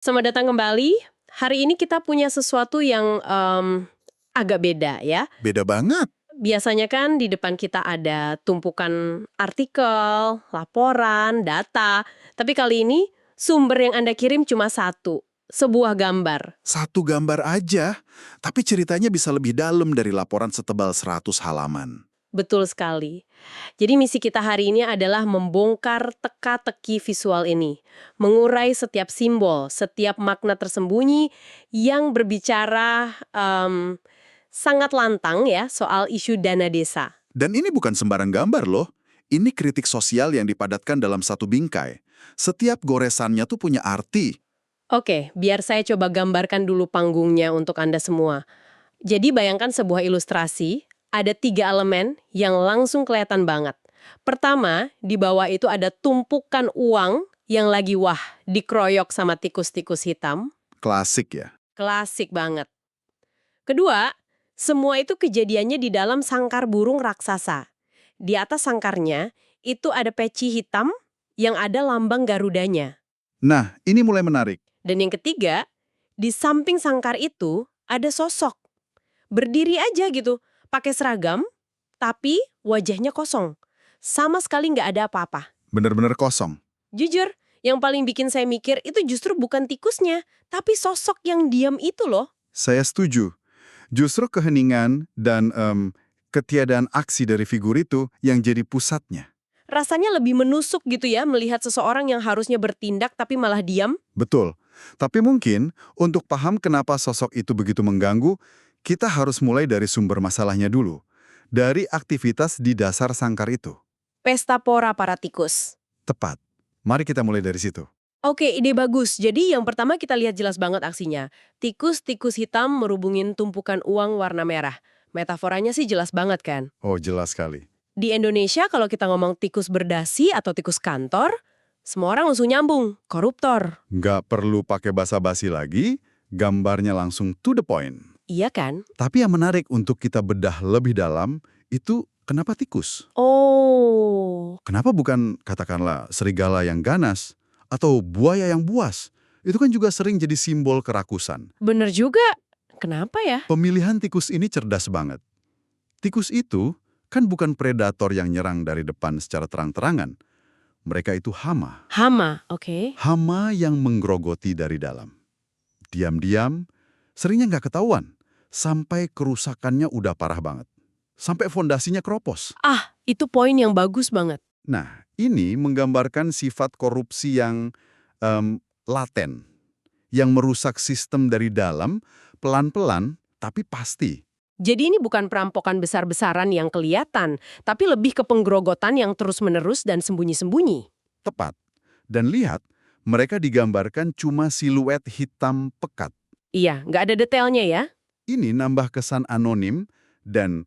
Selamat datang kembali. Hari ini kita punya sesuatu yang agak beda ya. Beda banget. Biasanya kan di depan kita ada tumpukan artikel, laporan, data. Tapi kali ini sumber yang Anda kirim cuma satu, sebuah gambar. Satu gambar aja, tapi ceritanya bisa lebih dalam dari laporan setebal 100 halaman. Betul sekali. Jadi misi kita hari ini adalah membongkar teka-teki visual ini. Mengurai setiap simbol, setiap makna tersembunyi yang berbicara sangat lantang ya soal isu dana desa. Dan ini bukan sembarang gambar loh. Ini kritik sosial yang dipadatkan dalam satu bingkai. Setiap goresannya tuh punya arti. Oke, biar saya coba gambarkan dulu panggungnya untuk Anda semua. Jadi bayangkan sebuah ilustrasi, ada 3 elemen yang langsung kelihatan banget. Pertama, di bawah itu ada tumpukan uang yang lagi wah, dikeroyok sama tikus-tikus hitam. Klasik ya. Klasik banget. Kedua, semua itu kejadiannya di dalam sangkar burung raksasa. Di atas sangkarnya, itu ada peci hitam yang ada lambang Garudanya. Nah, ini mulai menarik. Dan yang ketiga, di samping sangkar itu ada sosok. Berdiri aja gitu, pakai seragam, tapi wajahnya kosong. Sama sekali nggak ada apa-apa. Bener-bener kosong. Jujur, yang paling bikin saya mikir itu justru bukan tikusnya, tapi sosok yang diam itu loh. Saya setuju. Justru keheningan dan ketiadaan aksi dari figur itu yang jadi pusatnya. Rasanya lebih menusuk gitu ya, melihat seseorang yang harusnya bertindak tapi malah diam. Betul. Tapi mungkin untuk paham kenapa sosok itu begitu mengganggu, kita harus mulai dari sumber masalahnya dulu. Dari aktivitas di dasar sangkar itu. Pesta pora para tikus. Tepat. Mari kita mulai dari situ. Oke, ide bagus. Jadi yang pertama kita lihat jelas banget aksinya. Tikus-tikus hitam merubungin tumpukan uang warna merah. Metaforanya sih jelas banget kan? Oh, jelas sekali. Di Indonesia kalau kita ngomong tikus berdasi atau tikus kantor, semua orang langsung nyambung, koruptor. Nggak perlu pakai basa-basi lagi, gambarnya langsung to the point. Iya kan? Tapi yang menarik untuk kita bedah lebih dalam, itu kenapa tikus? Oh, Kenapa bukan katakanlah serigala yang ganas atau buaya yang buas? Itu kan juga sering jadi simbol kerakusan. bener juga. Kenapa ya? Pemilihan tikus ini cerdas banget. Tikus itu kan bukan predator yang nyerang dari depan secara terang-terangan. Mereka itu hama. Hama, oke. Hama yang menggerogoti dari dalam. Diam-diam, seringnya nggak ketahuan. Sampai kerusakannya udah parah banget. Sampai fondasinya keropos. Ah, itu poin yang bagus banget. Nah, ini menggambarkan sifat korupsi yang laten. Yang merusak sistem dari dalam, pelan-pelan, tapi pasti. Jadi ini bukan perampokan besar-besaran yang kelihatan, tapi lebih ke penggerogotan yang terus-menerus dan sembunyi-sembunyi. Tepat. Dan lihat, mereka digambarkan cuma siluet hitam pekat. Iya, nggak ada detailnya ya. Ini nambah kesan anonim dan,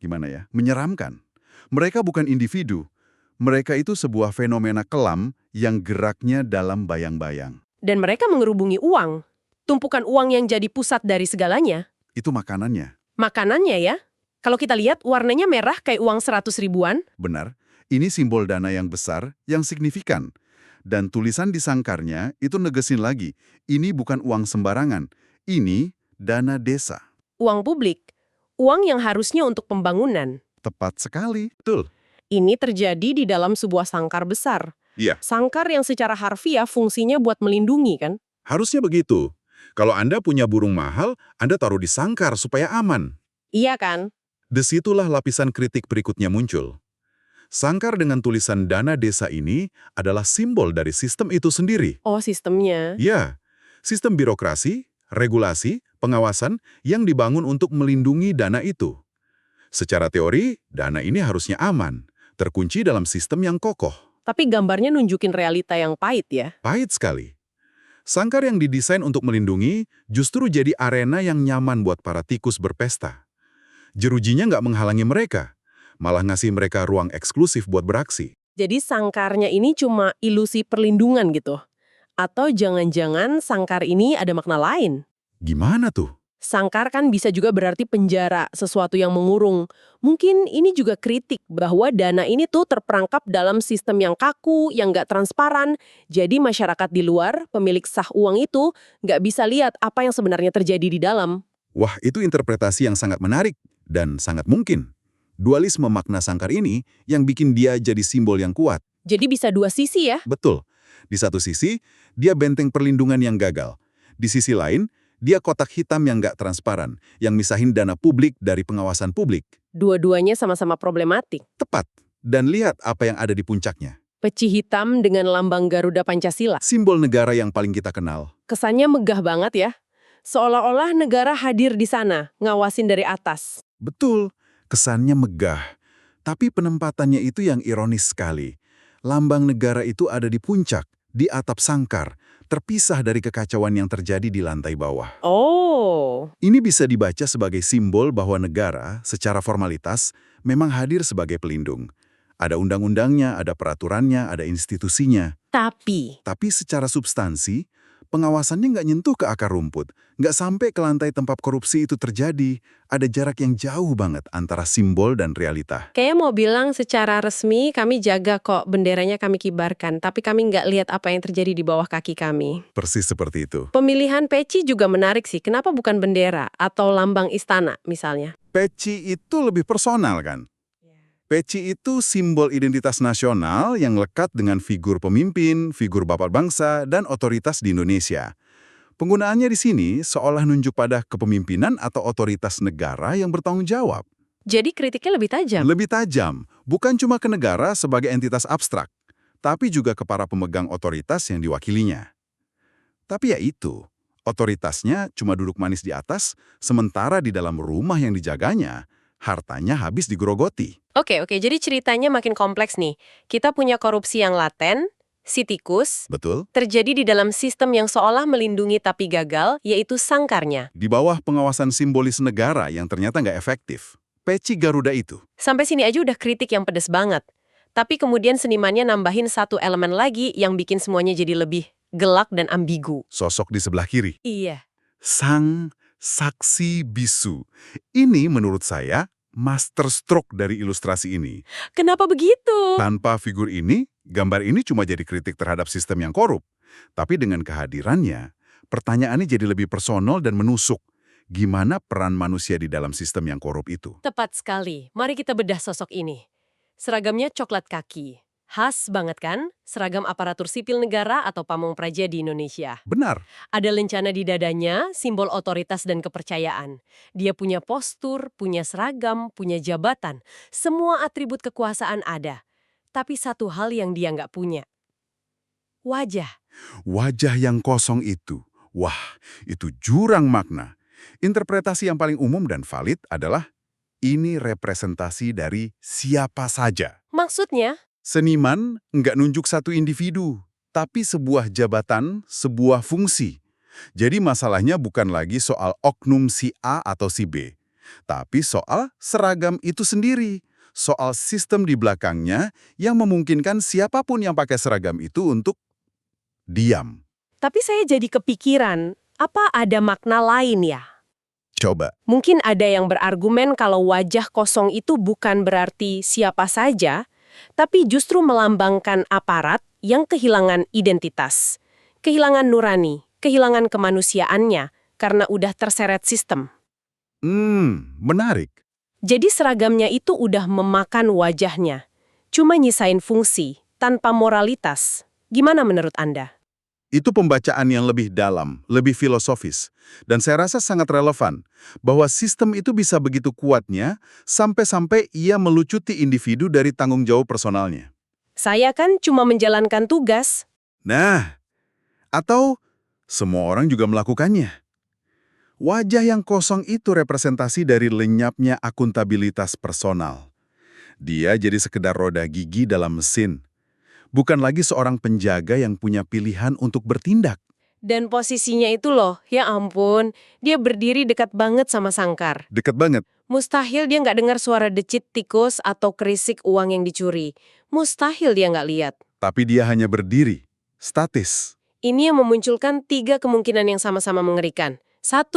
gimana ya, menyeramkan. Mereka bukan individu. Mereka itu sebuah fenomena kelam yang geraknya dalam bayang-bayang. Dan mereka mengerubungi uang. Tumpukan uang yang jadi pusat dari segalanya. Itu makanannya. Makanannya ya. Kalau kita lihat warnanya merah kayak uang 100 ribuan. Benar, ini simbol dana yang besar, yang signifikan. Dan tulisan di sangkarnya itu negesin lagi, ini bukan uang sembarangan, ini dana desa. Uang publik. Uang yang harusnya untuk pembangunan. Tepat sekali. Betul. Ini terjadi di dalam sebuah sangkar besar. Iya. Sangkar yang secara harfiah fungsinya buat melindungi kan? Harusnya begitu. Kalau Anda punya burung mahal, Anda taruh di sangkar supaya aman. Iya kan? Disitulah lapisan kritik berikutnya muncul. Sangkar dengan tulisan dana desa ini adalah simbol dari sistem itu sendiri. Oh, sistemnya. Ya, sistem birokrasi, regulasi, pengawasan yang dibangun untuk melindungi dana itu. Secara teori, dana ini harusnya aman, terkunci dalam sistem yang kokoh. Tapi gambarnya nunjukin realita yang pahit ya. Pahit sekali. Sangkar yang didesain untuk melindungi justru jadi arena yang nyaman buat para tikus berpesta. Jerujinya nggak menghalangi mereka, malah ngasih mereka ruang eksklusif buat beraksi. Jadi sangkarnya ini cuma ilusi perlindungan gitu. Atau jangan-jangan sangkar ini ada makna lain. Gimana tuh? Sangkar kan bisa juga berarti penjara, sesuatu yang mengurung. Mungkin ini juga kritik bahwa dana ini tuh terperangkap dalam sistem yang kaku, yang nggak transparan. Jadi masyarakat di luar, pemilik sah uang itu, nggak bisa lihat apa yang sebenarnya terjadi di dalam. Wah, itu interpretasi yang sangat menarik dan sangat mungkin. Dualisme makna sangkar ini yang bikin dia jadi simbol yang kuat. Jadi bisa dua sisi ya. Betul. Di satu sisi, dia benteng perlindungan yang gagal. Di sisi lain, dia kotak hitam yang nggak transparan, yang misahin dana publik dari pengawasan publik. Dua-duanya sama-sama problematik. Tepat. Dan lihat apa yang ada di puncaknya. Peci hitam dengan lambang Garuda Pancasila. Simbol negara yang paling kita kenal. Kesannya megah banget ya. Seolah-olah negara hadir di sana, ngawasin dari atas. Betul, kesannya megah. Tapi penempatannya itu yang ironis sekali. Lambang negara itu ada di puncak, di atap sangkar, terpisah dari kekacauan yang terjadi di lantai bawah. Oh, Ini bisa dibaca sebagai simbol bahwa negara, secara formalitas, memang hadir sebagai pelindung. Ada undang-undangnya, ada peraturannya, ada institusinya. tapi Tapi secara substansi, pengawasannya nggak nyentuh ke akar rumput, nggak sampai ke lantai tempat korupsi itu terjadi. Ada jarak yang jauh banget antara simbol dan realita. kayak mau bilang secara resmi kami jaga kok benderanya kami kibarkan, tapi kami nggak lihat apa yang terjadi di bawah kaki kami. Persis seperti itu. Pemilihan peci juga menarik sih, kenapa bukan bendera atau lambang istana misalnya? Peci itu lebih personal kan? Peci itu simbol identitas nasional yang lekat dengan figur pemimpin, figur bapak bangsa, dan otoritas di Indonesia. Penggunaannya di sini seolah nunjuk pada kepemimpinan atau otoritas negara yang bertanggung jawab. Jadi kritiknya lebih tajam. Lebih tajam, bukan cuma ke negara sebagai entitas abstrak, tapi juga ke para pemegang otoritas yang diwakilinya. Tapi ya itu, otoritasnya cuma duduk manis di atas, sementara di dalam rumah yang dijaganya, hartanya habis digerogoti. Oke, jadi ceritanya makin kompleks nih. Kita punya korupsi yang laten, si tikus, Betul? terjadi di dalam sistem yang seolah melindungi tapi gagal, yaitu sangkarnya. Di bawah pengawasan simbolis negara yang ternyata nggak efektif. Peci Garuda itu. Sampai sini aja udah kritik yang pedes banget. Tapi kemudian senimannya nambahin satu elemen lagi yang bikin semuanya jadi lebih gelak dan ambigu. Sosok di sebelah kiri. Iya. Sang Saksi Bisu. Ini menurut saya master stroke dari ilustrasi ini. Kenapa begitu? Tanpa figur ini, gambar ini cuma jadi kritik terhadap sistem yang korup. Tapi dengan kehadirannya, pertanyaannya jadi lebih personal dan menusuk. Gimana peran manusia di dalam sistem yang korup itu? Tepat sekali. Mari kita bedah sosok ini. Seragamnya coklat kaki. Khas banget kan? Seragam aparatur sipil negara atau pamong praja di Indonesia. Benar. Ada lencana di dadanya, simbol otoritas dan kepercayaan. Dia punya postur, punya seragam, punya jabatan. Semua atribut kekuasaan ada. Tapi satu hal yang dia nggak punya. Wajah. Wajah yang kosong itu. Wah, itu jurang makna. Interpretasi yang paling umum dan valid adalah ini representasi dari siapa saja. Maksudnya, Seniman nggak nunjuk satu individu, tapi sebuah jabatan, sebuah fungsi. Jadi masalahnya bukan lagi soal oknum si A atau si B, tapi soal seragam itu sendiri, soal sistem di belakangnya yang memungkinkan siapapun yang pakai seragam itu untuk diam. tapi saya jadi kepikiran, apa ada makna lain ya? Coba. Mungkin ada yang berargumen kalau wajah kosong itu bukan berarti siapa saja, tapi justru melambangkan aparat yang kehilangan identitas, kehilangan nurani, kehilangan kemanusiaannya karena udah terseret sistem. Menarik. Jadi seragamnya itu udah memakan wajahnya, cuma nyisain fungsi, tanpa moralitas. Gimana menurut Anda? Itu pembacaan yang lebih dalam, lebih filosofis. Dan saya rasa sangat relevan bahwa sistem itu bisa begitu kuatnya sampai-sampai ia melucuti individu dari tanggung jawab personalnya. Saya kan cuma menjalankan tugas. Nah, atau semua orang juga melakukannya. Wajah yang kosong itu representasi dari lenyapnya akuntabilitas personal. Dia jadi sekedar roda gigi dalam mesin. Bukan lagi seorang penjaga yang punya pilihan untuk bertindak. Dan posisinya itu loh, ya ampun, dia berdiri dekat banget sama sangkar. Dekat banget. Mustahil dia nggak dengar suara decit tikus atau kerisik uang yang dicuri. Mustahil dia nggak lihat. Tapi dia hanya berdiri, statis. Ini yang memunculkan 3 kemungkinan yang sama-sama mengerikan. 1,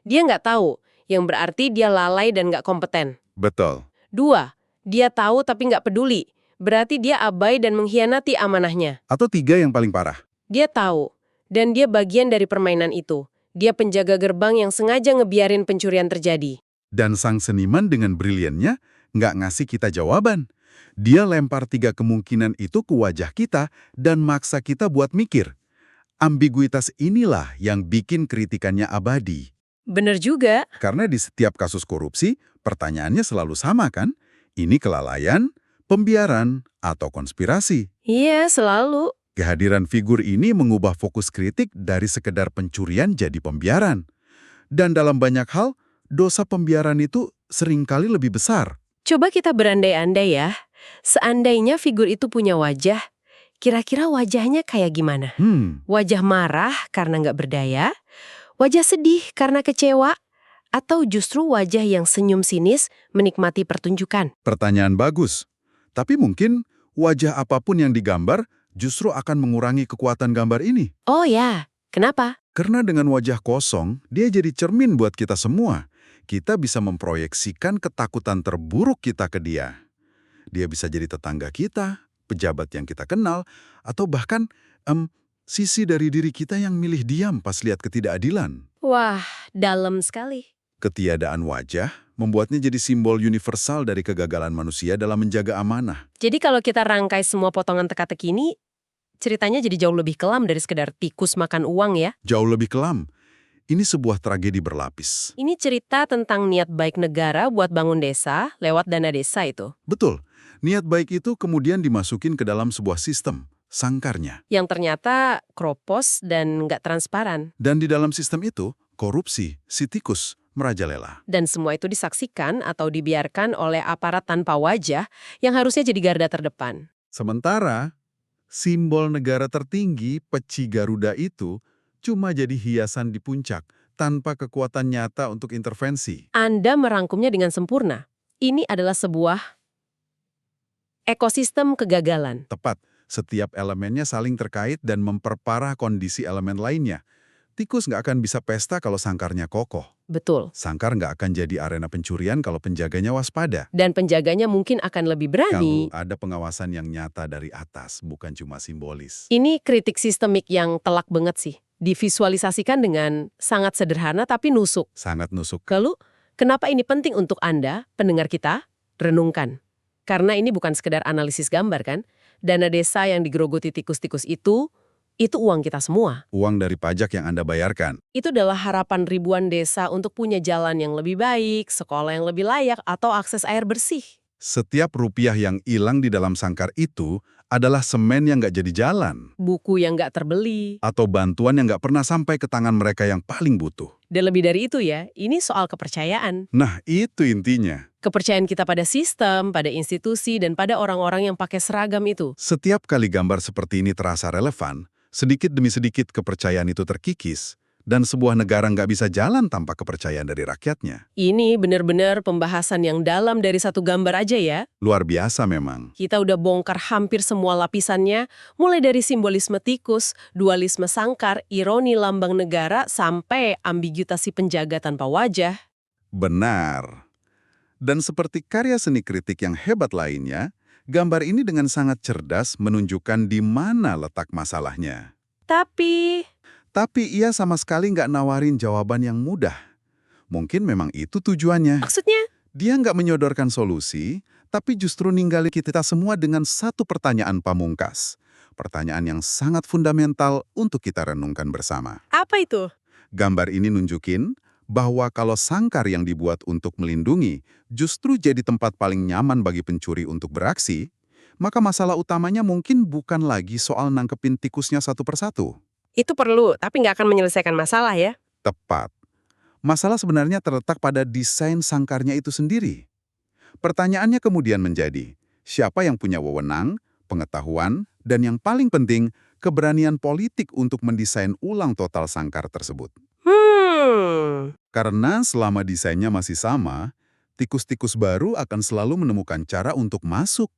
Dia nggak tahu, yang berarti dia lalai dan nggak kompeten. Betul. 2, dia tahu tapi nggak peduli, berarti dia abai dan mengkhianati amanahnya. Atau 3 yang paling parah. Dia tahu, dan dia bagian dari permainan itu. Dia penjaga gerbang yang sengaja ngebiarin pencurian terjadi. Dan sang seniman dengan briliannya nggak ngasih kita jawaban. Dia lempar 3 kemungkinan itu ke wajah kita dan maksa kita buat mikir. Ambiguitas inilah yang bikin kritikannya abadi. Bener juga. Karena di setiap kasus korupsi, pertanyaannya selalu sama kan? Ini kelalaian, pembiaran, atau konspirasi. Iya, selalu. Kehadiran figur ini mengubah fokus kritik dari sekedar pencurian jadi pembiaran. Dan dalam banyak hal, dosa pembiaran itu seringkali lebih besar. Coba kita berandai-andai ya. Seandainya figur itu punya wajah, kira-kira wajahnya kayak gimana? Wajah marah karena nggak berdaya? Wajah sedih karena kecewa? Atau justru wajah yang senyum sinis menikmati pertunjukan? Pertanyaan bagus. Tapi mungkin wajah apapun yang digambar justru akan mengurangi kekuatan gambar ini. Oh ya, kenapa? Karena dengan wajah kosong, dia jadi cermin buat kita semua. Kita bisa memproyeksikan ketakutan terburuk kita ke dia. Dia bisa jadi tetangga kita, pejabat yang kita kenal, atau bahkan sisi dari diri kita yang milih diam pas lihat ketidakadilan. Wah, dalam sekali. Ketiadaan wajah membuatnya jadi simbol universal dari kegagalan manusia dalam menjaga amanah. Jadi kalau kita rangkai semua potongan teka-teki ini, ceritanya jadi jauh lebih kelam dari sekedar tikus makan uang ya. Jauh lebih kelam. Ini sebuah tragedi berlapis. Ini cerita tentang niat baik negara buat bangun desa lewat dana desa itu. Betul. Niat baik itu kemudian dimasukin ke dalam sebuah sistem, sangkarnya. Yang ternyata kropos dan nggak transparan. Dan di dalam sistem itu, korupsi, si tikus, merajalela. Dan semua itu disaksikan atau dibiarkan oleh aparat tanpa wajah yang harusnya jadi garda terdepan. Sementara, simbol negara tertinggi, peci Garuda itu, cuma jadi hiasan di puncak, tanpa kekuatan nyata untuk intervensi. Anda merangkumnya dengan sempurna. Ini adalah sebuah ekosistem kegagalan. Tepat, setiap elemennya saling terkait dan memperparah kondisi elemen lainnya. Tikus nggak akan bisa pesta kalau sangkarnya kokoh. Betul. Sangkar nggak akan jadi arena pencurian kalau penjaganya waspada. Dan penjaganya mungkin akan lebih berani. Kalau ada pengawasan yang nyata dari atas, bukan cuma simbolis. Ini kritik sistemik yang telak banget sih. Divisualisasikan dengan sangat sederhana tapi nusuk. Sangat nusuk. Lalu, kenapa ini penting untuk Anda, pendengar kita, renungkan? Karena ini bukan sekedar analisis gambar kan? Dana desa yang digerogoti tikus-tikus itu uang kita semua. Uang dari pajak yang Anda bayarkan. Itu adalah harapan ribuan desa untuk punya jalan yang lebih baik, sekolah yang lebih layak, atau akses air bersih. Setiap rupiah yang hilang di dalam sangkar itu adalah semen yang nggak jadi jalan. Buku yang nggak terbeli. Atau bantuan yang nggak pernah sampai ke tangan mereka yang paling butuh. Dan lebih dari itu ya, ini soal kepercayaan. Nah, itu intinya. Kepercayaan kita pada sistem, pada institusi, dan pada orang-orang yang pakai seragam itu. Setiap kali gambar seperti ini terasa relevan, sedikit demi sedikit kepercayaan itu terkikis, dan sebuah negara nggak bisa jalan tanpa kepercayaan dari rakyatnya. Ini benar-benar pembahasan yang dalam dari satu gambar aja ya. Luar biasa memang. Kita udah bongkar hampir semua lapisannya, mulai dari simbolisme tikus, dualisme sangkar, ironi lambang negara, sampai ambiguitas si penjaga tanpa wajah. Benar. Dan seperti karya seni kritik yang hebat lainnya, gambar ini dengan sangat cerdas menunjukkan di mana letak masalahnya. Tapi ia sama sekali nggak nawarin jawaban yang mudah. Mungkin memang itu tujuannya. Maksudnya? Dia nggak menyodorkan solusi, tapi justru ninggalin kita semua dengan satu pertanyaan pamungkas. Pertanyaan yang sangat fundamental untuk kita renungkan bersama. Apa itu? Gambar ini nunjukin bahwa kalau sangkar yang dibuat untuk melindungi justru jadi tempat paling nyaman bagi pencuri untuk beraksi, maka masalah utamanya mungkin bukan lagi soal nangkepin tikusnya satu persatu. Itu perlu, tapi nggak akan menyelesaikan masalah ya. Tepat. Masalah sebenarnya terletak pada desain sangkarnya itu sendiri. Pertanyaannya kemudian menjadi, siapa yang punya wewenang, pengetahuan, dan yang paling penting, keberanian politik untuk mendesain ulang total sangkar tersebut. Karena selama desainnya masih sama, tikus-tikus baru akan selalu menemukan cara untuk masuk